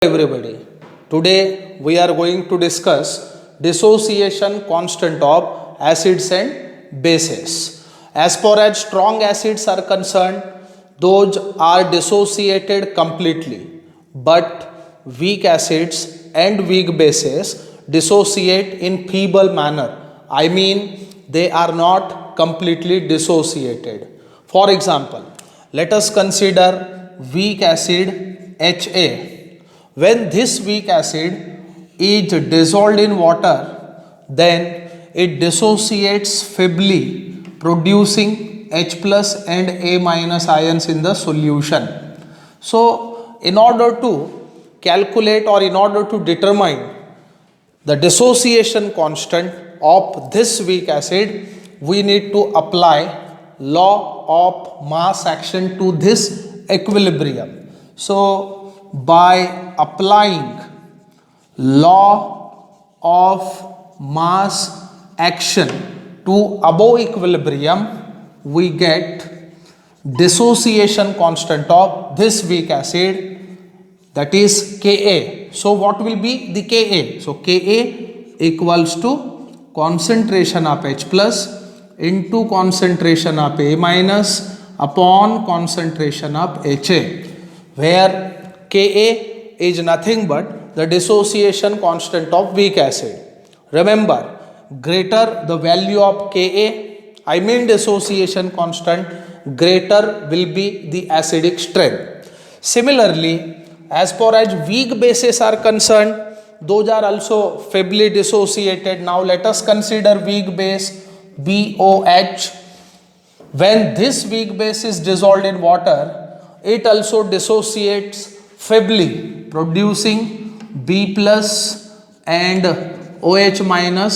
Everybody, today we are going to discuss dissociation constant of acids and bases. As far as strong acids are concerned, those are dissociated completely, but weak acids and weak bases dissociate in feeble manner. I mean, they are not completely dissociated. For example, let us consider weak acid HA. When this weak acid is dissolved in water, then it dissociates feebly, producing H plus and A minus ions in the solution. So, in order to calculate or in order to determine the dissociation constant of this weak acid, we need to apply law of mass action to this equilibrium. So, by applying law of mass action to above equilibrium, we get dissociation constant of this weak acid, that is Ka. So what will be the Ka? So Ka equals to concentration of H plus into concentration of A minus upon concentration of Ha, where Ka is nothing but the dissociation constant of weak acid. Remember, greater the value of Ka, I mean dissociation constant, greater will be the acidic strength. Similarly, as far as weak bases are concerned, those are also feebly dissociated. Now let us consider weak base BOH. When this weak base is dissolved in water, it also dissociates feebly, producing B plus and OH minus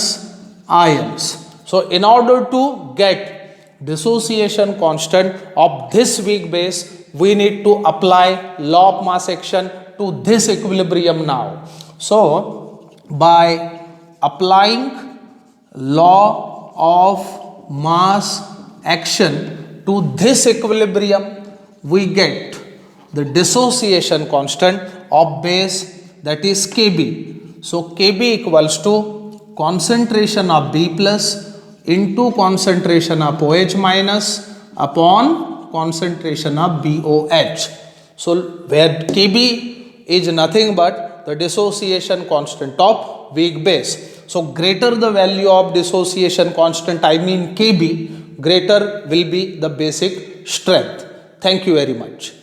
ions. So in order to get dissociation constant of this weak base, we need to apply law of mass action to this equilibrium now. So by applying law of mass action to this equilibrium, we get the dissociation constant of base, that is Kb. So Kb equals to concentration of B plus into concentration of OH minus upon concentration of BOH. So where Kb is nothing but the dissociation constant of weak base. So greater the value of dissociation constant, I mean Kb, greater will be the basic strength. Thank you very much.